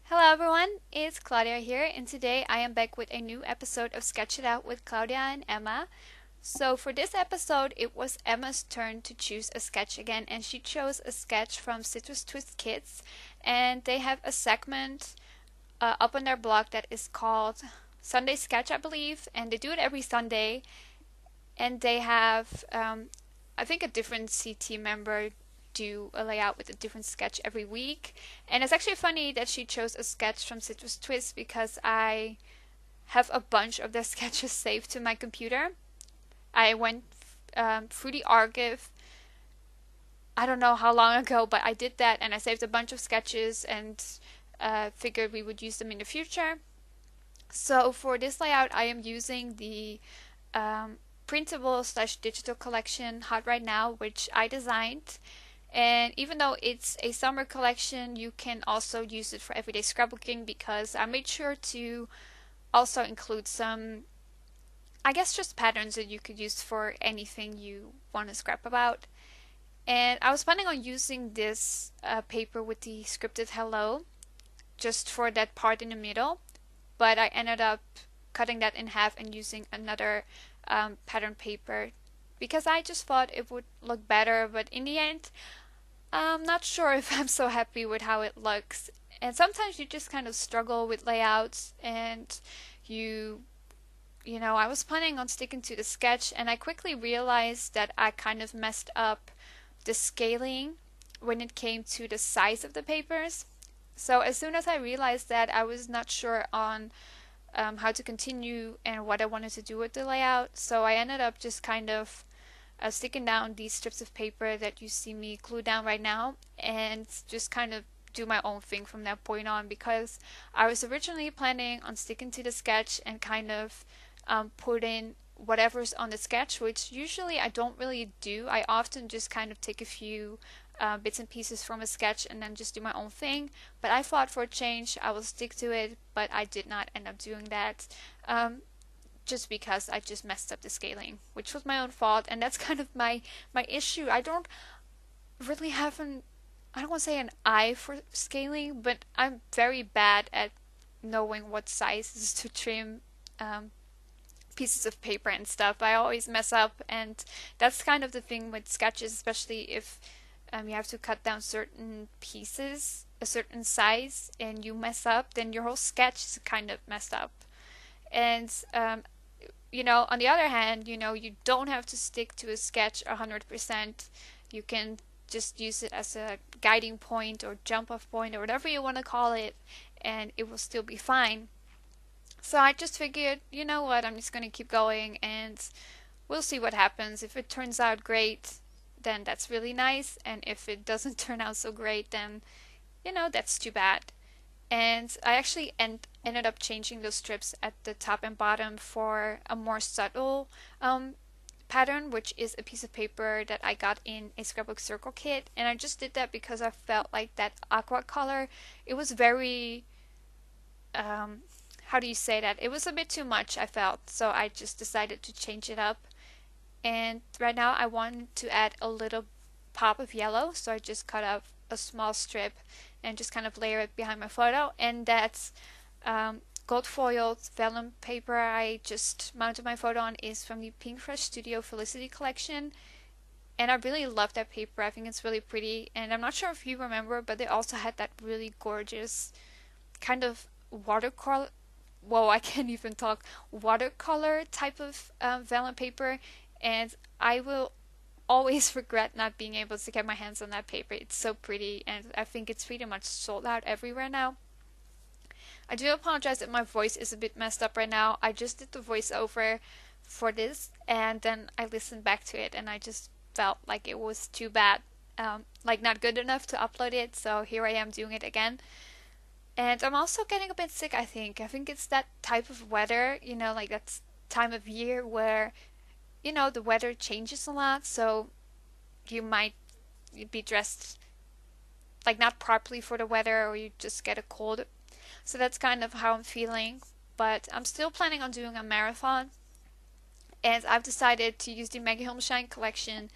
Hello everyone, it's Claudia here, and today I am back with a new episode of Sketch It Out with Claudia and Emma. So, for this episode, it was Emma's turn to choose a sketch again, and she chose a sketch from Citrus Twist Kids. And they have a segment up on their blog that is called Sunday Sketch, I believe, and they do it every Sunday. And they have, I think, a different CT member do a layout with a different sketch every week. And it's actually funny that she chose a sketch from Citrus Twist because I have a bunch of their sketches saved to my computer. I went through the archive, I don't know how long ago, but I did that and I saved a bunch of sketches and figured we would use them in the future. So for this layout, I am using the printable slash digital collection Hot Right Now, which I designed. And even though it's a summer collection, you can also use it for everyday scrapbooking because I made sure to also include some, I guess, just patterns that you could use for anything you want to scrap about. And I was planning on using this paper with the scripted hello just for that part in the middle, but I ended up cutting that in half and using another pattern paper because I just thought it would look better, but in the end, I'm not sure if I'm so happy with how it looks. And sometimes you just kind of struggle with layouts and you I was planning on sticking to the sketch and I quickly realized that I kind of messed up the scaling when it came to the size of the papers. So as soon as I realized that, I was not sure on how to continue and what I wanted to do with the layout. So I ended up just kind of sticking down these strips of paper that you see me glue down right now and just kind of do my own thing from that point on because I was originally planning on sticking to the sketch and kind of put in whatever's on the sketch, which usually I don't really do. I often just kind of take a few bits and pieces from a sketch and then just do my own thing. But I thought for a change I will stick to it, but I did not end up doing that. Just because I just messed up the scaling, which was my own fault, and that's kind of my issue. I don't really have I don't want to say an eye for scaling, but I'm very bad at knowing what sizes to trim pieces of paper and stuff. I always mess up, and that's kind of the thing with sketches, especially if you have to cut down certain pieces a certain size and you mess up, then your whole sketch is kind of messed up. And on the other hand, you don't have to stick to a sketch 100%. You can just use it as a guiding point or jump off point or whatever you want to call it, and it will still be fine. So I just figured, you know what, I'm just going to keep going and we'll see what happens. If it turns out great, then that's really nice. And if it doesn't turn out so great, then, that's too bad. And I actually ended up changing those strips at the top and bottom for a more subtle pattern, which is a piece of paper that I got in a scrapbook circle kit. And I just did that because I felt like that aqua color, it was very, how do you say that? It was a bit too much, I felt. So I just decided to change it up. And right now I want to add a little pop of yellow. So I just cut up a small strip and just kind of layer it behind my photo. And that's gold foiled vellum paper I just mounted my photo on is from the Pinkfresh Studio Felicity collection. And I really love that paper. I think it's really pretty. And I'm not sure if you remember, but they also had that really gorgeous kind of watercolor. Whoa, I can't even talk. Watercolor type of vellum paper. And I will always regret not being able to get my hands on that paper. It's so pretty, and I think it's pretty much sold out everywhere now. I do apologize if my voice is a bit messed up right now. I just did the voiceover for this, and then I listened back to it, and I just felt like it was too bad, like not good enough to upload it. So here I am doing it again. And I'm also getting a bit sick, I think. I think it's that type of weather, like that time of year where the weather changes a lot, so you might be dressed like not properly for the weather or you just get a cold. So that's kind of how I'm feeling. But I'm still planning on doing a marathon, and I've decided to use the Mega Shine collection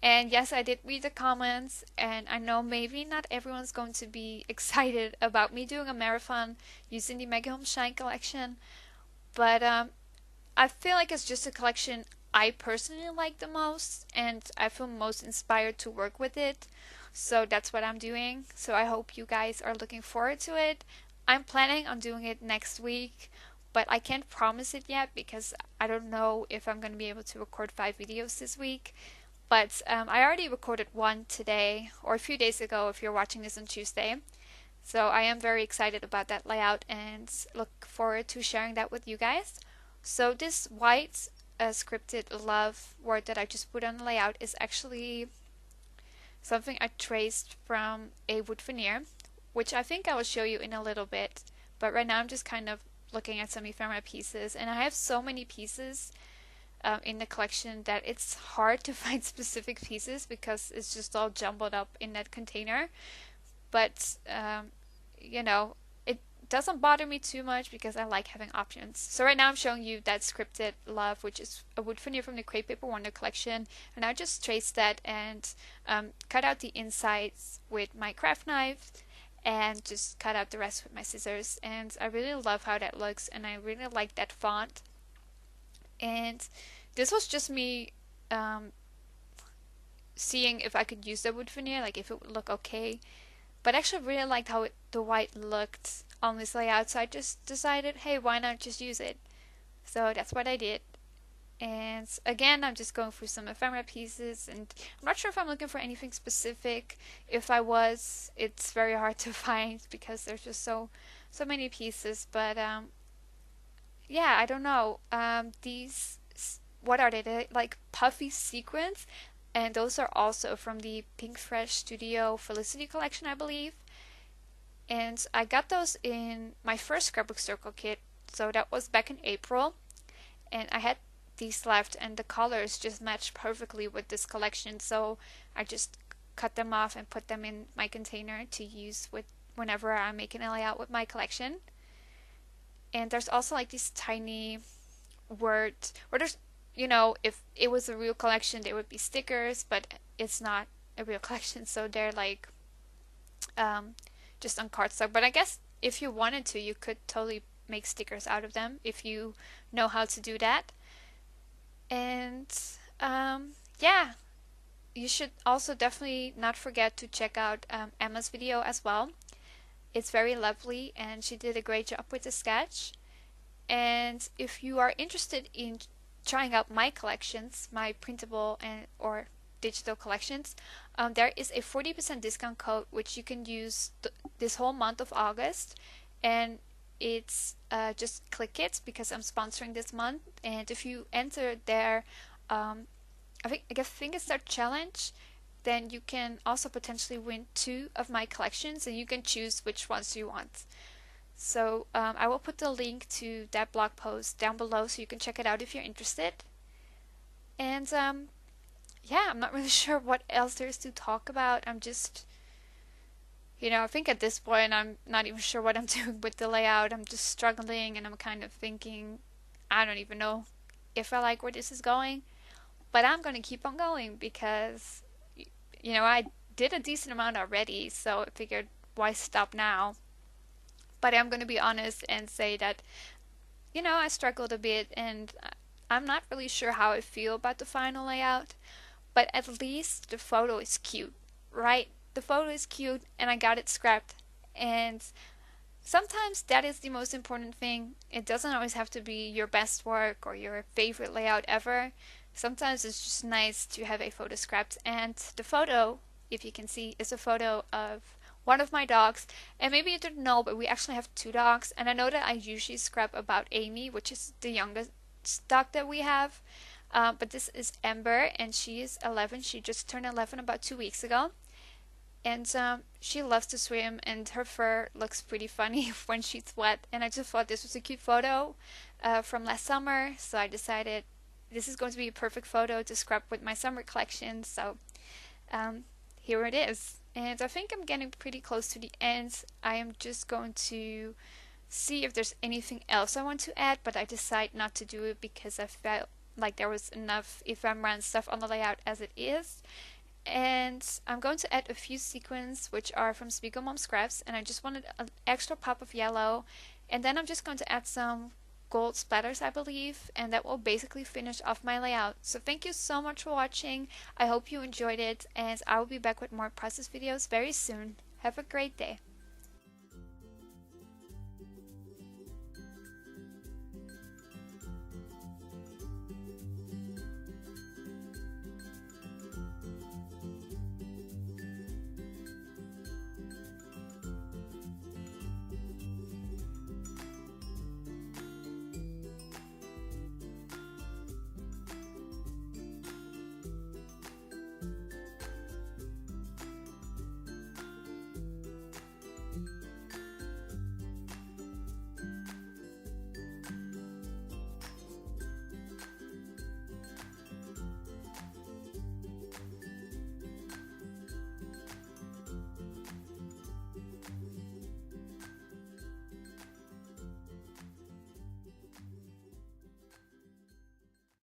And yes, I did read the comments, and I know maybe not everyone's going to be excited about me doing a marathon using the Mega Home Shine collection, but I feel like it's just a collection I personally like the most, and I feel most inspired to work with it. So that's what I'm doing. So I hope you guys are looking forward to it. I'm planning on doing it next week, but I can't promise it yet because I don't know if I'm going to be able to record 5 videos this week. But I already recorded one today, or a few days ago if you're watching this on Tuesday. So I am very excited about that layout and look forward to sharing that with you guys. So this white scripted love word that I just put on the layout is actually something I traced from a wood veneer, which I think I will show you in a little bit. But right now I'm just kind of looking at some ephemera pieces, and I have so many pieces in the collection that it's hard to find specific pieces because it's just all jumbled up in that container. But you know, it doesn't bother me too much because I like having options. So right now I'm showing you that scripted love, which is a wood veneer from the Crepe Paper Wonder collection, and I just traced that and cut out the insides with my craft knife and just cut out the rest with my scissors. And I really love how that looks, and I really like that font. And this was just me seeing if I could use the wood veneer, like if it would look okay. But I actually really liked how the white looked on this layout, so I just decided, hey, why not just use it? So that's what I did. And again, I'm just going through some ephemera pieces, and I'm not sure if I'm looking for anything specific. If I was, it's very hard to find because there's just so many pieces. But yeah, I don't know. These, what are they? They're like puffy sequins, and those are also from the Pinkfresh Studio Felicity collection, I believe. And I got those in my first Scrapbook Circle kit, so that was back in April. And I had these left, and the colors just matched perfectly with this collection, so I just cut them off and put them in my container to use with whenever I'm making a layout with my collection. And there's also like these tiny words, or there's, you know, if it was a real collection, they would be stickers, but it's not a real collection, so they're like just on cardstock. But I guess if you wanted to, you could totally make stickers out of them if you know how to do that. And yeah, you should also definitely not forget to check out Emma's video as well. It's very lovely, and she did a great job with the sketch. And if you are interested in trying out my collections, my printable and or digital collections, there is a 40% discount code which you can use this whole month of August, and it's just click it because I'm sponsoring this month. And if you enter their I think it's their challenge, then you can also potentially win 2 of my collections, and you can choose which ones you want. So I will put the link to that blog post down below so you can check it out if you're interested. And yeah, I'm not really sure what else there is to talk about. I'm just, you know, I think at this point I'm not even sure what I'm doing with the layout. I'm just struggling, and I'm kind of thinking, I don't even know if I like where this is going. But I'm going to keep on going because, you know, I did a decent amount already, so I figured why stop now? But I'm going to be honest and say that, you know, I struggled a bit, and I'm not really sure how I feel about the final layout. But at least the photo is cute, right? The photo is cute, and I got it scrapped. And sometimes that is the most important thing. It doesn't always have to be your best work or your favorite layout ever. Sometimes it's just nice to have a photo scrapped, and the photo, if you can see, is a photo of one of my dogs. And maybe you didn't know, but we actually have 2 dogs, and I know that I usually scrap about Amy, which is the youngest dog that we have. But this is Ember, and she is 11. She just turned 11 about 2 weeks ago. And she loves to swim, and her fur looks pretty funny when she's wet. And I just thought this was a cute photo from last summer, so I decided this is going to be a perfect photo to scrap with my summer collection. So here it is. And I think I'm getting pretty close to the end. I am just going to see if there's anything else I want to add, but I decided not to do it because I felt like there was enough ephemera and stuff on the layout as it is. And I'm going to add a few sequins which are from Spiegel Mom Scraps, and I just wanted an extra pop of yellow. And then I'm just going to add some gold splatters, I believe, and that will basically finish off my layout. So thank you so much for watching. I hope you enjoyed it, and I will be back with more process videos very soon. Have a great day.